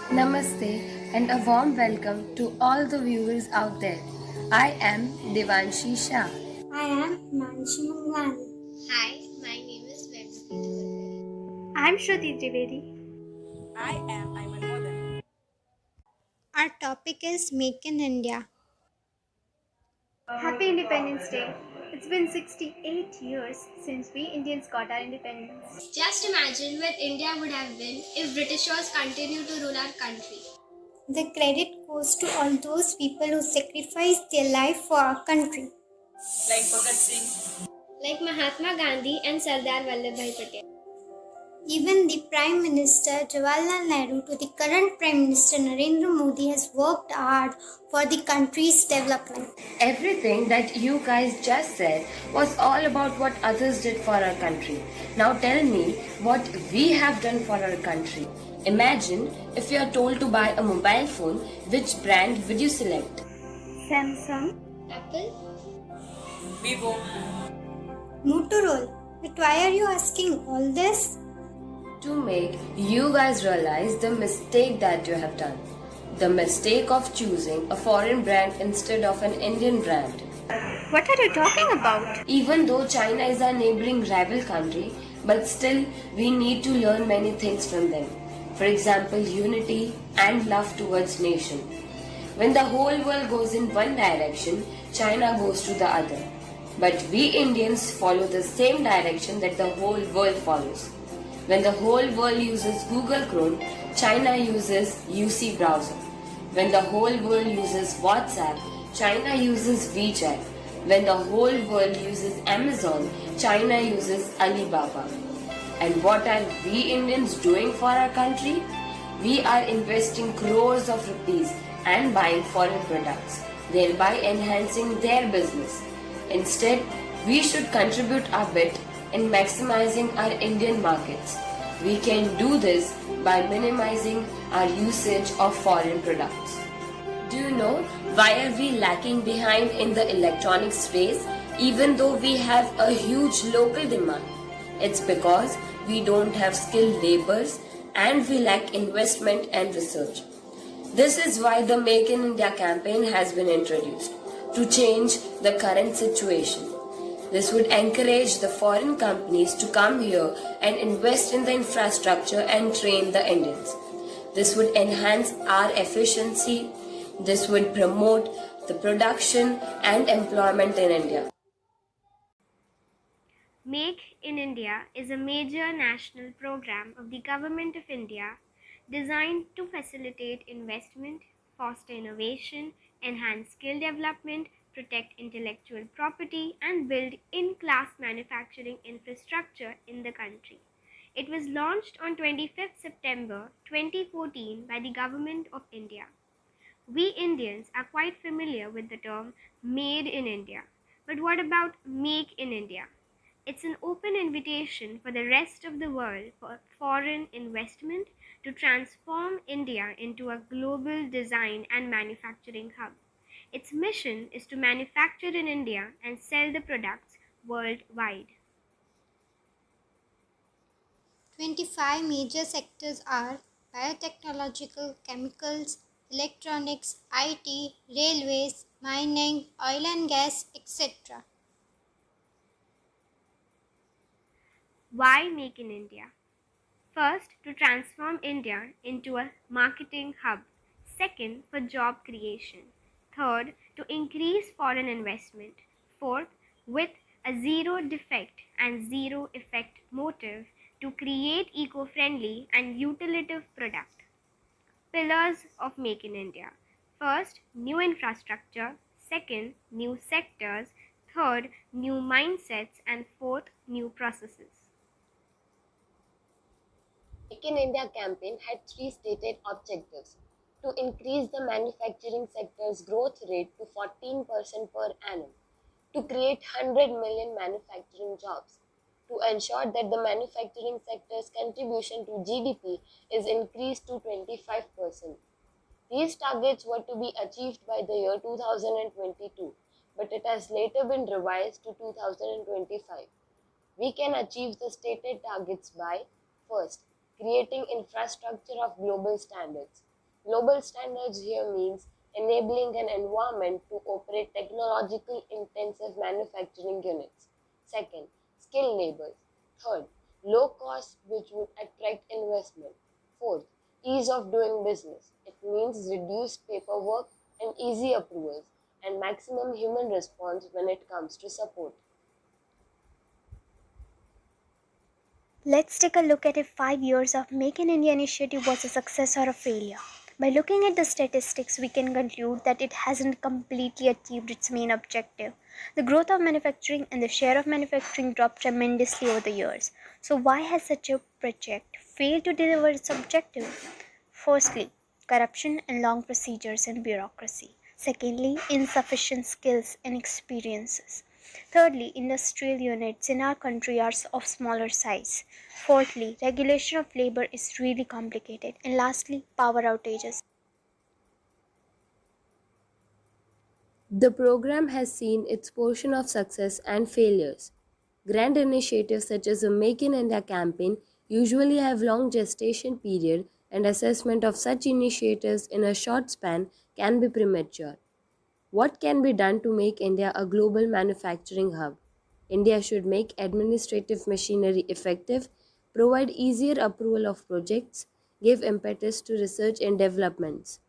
Namaste and a warm welcome to all the viewers out there. I am Devanshi Shah. I am Manshi Manglani. Hi, my name is Vednapreet Gurve. I'm Shruti Trivedi. I am Ayman Modan. Our topic is Make in India. Happy Independence Day. It's been 68 years since we Indians got our independence. Just imagine where India would have been if Britishers continued to rule our country. The credit goes to all those people who sacrificed their life for our country. Like Bhagat Singh, Like Mahatma Gandhi and Sardar Vallabhbhai Patel. Even the Prime Minister Jawaharlal Nehru to the current Prime Minister Narendra Modi has worked hard for the country's development. Everything that you guys just said was all about what others did for our country. Now tell me what we have done for our country. Imagine if you are told to buy a mobile phone, which brand would you select? Samsung. Apple? Vivo, Motorola. But why are you asking all this? To make you guys realize the mistake that you have done. The mistake of choosing a foreign brand instead of an Indian brand. What are you talking about? Even though China is our neighboring rival country, but still we need to learn many things from them. For example, unity and love towards nation. When the whole world goes in one direction, China goes to the other. But we Indians follow the same direction that the whole world follows. When the whole world uses Google Chrome, China uses UC browser. When the whole world uses WhatsApp, China uses WeChat. When the whole world uses Amazon, China uses Alibaba. And what are we Indians doing for our country? We are investing crores of rupees and buying foreign products, thereby enhancing their business. Instead, we should contribute our bit in maximizing our Indian markets. We can do this by minimizing our usage of foreign products. Do you know why are we lacking behind in the electronics space even though we have a huge local demand? It's because we don't have skilled laborers and we lack investment and research. This is why the Make in India campaign has been introduced to change the current situation. This would encourage the foreign companies to come here and invest in the infrastructure and train the Indians. This would enhance our efficiency. This would promote the production and employment in India. Make in India is a major national program of the Government of India designed to facilitate investment, foster innovation, enhance skill development, protect intellectual property, and build in class manufacturing infrastructure in the country. It was launched on 25th September 2014 by the Government of India. We Indians are quite familiar with the term Made in India. But what about Make in India? It's an open invitation for the rest of the world for foreign investment to transform India into a global design and manufacturing hub. Its mission is to manufacture in India and sell the products worldwide. 25 major sectors are biotechnological, chemicals, electronics, IT, railways, mining, oil and gas, etc. Why Make in India? First, to transform India into a marketing hub. Second, for job creation. Third, to increase foreign investment. Fourth, with a zero defect and zero effect motive to create eco friendly and utilitive product. Pillars of Make in India. First, new infrastructure. Second, new sectors. Third, new mindsets. And fourth, new processes. Make in India campaign had three stated objectives: to increase the manufacturing sector's growth rate to 14% per annum, to create 100 million manufacturing jobs, to ensure that the manufacturing sector's contribution to GDP is increased to 25%. These targets were to be achieved by the year 2022, but it has later been revised to 2025. We can achieve the stated targets by: first, creating infrastructure of global standards. Global standards here means enabling an environment to operate technologically intensive manufacturing units. Second, skilled labor. Third, low cost which would attract investment. Fourth, ease of doing business. It means reduced paperwork and easy approvals and maximum human response when it comes to support. Let's take a look at if 5 years of Make in India initiative was a success or a failure. By looking at the statistics, we can conclude that it hasn't completely achieved its main objective. The growth of manufacturing and the share of manufacturing dropped tremendously over the years. So why has such a project failed to deliver its objective? Firstly, corruption and long procedures and bureaucracy. Secondly, insufficient skills and experiences. Thirdly, industrial units in our country are of smaller size. Fourthly, regulation of labor is really complicated. And lastly, power outages. The program has seen its portion of success and failures. Grand initiatives such as the Make in India campaign usually have long gestation period, and assessment of such initiatives in a short span can be premature. What can be done to make India a global manufacturing hub? India should make administrative machinery effective, provide easier approval of projects, give impetus to research and developments.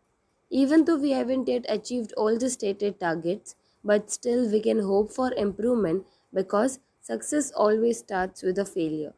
Even though we haven't yet achieved all the stated targets, but still we can hope for improvement because success always starts with a failure.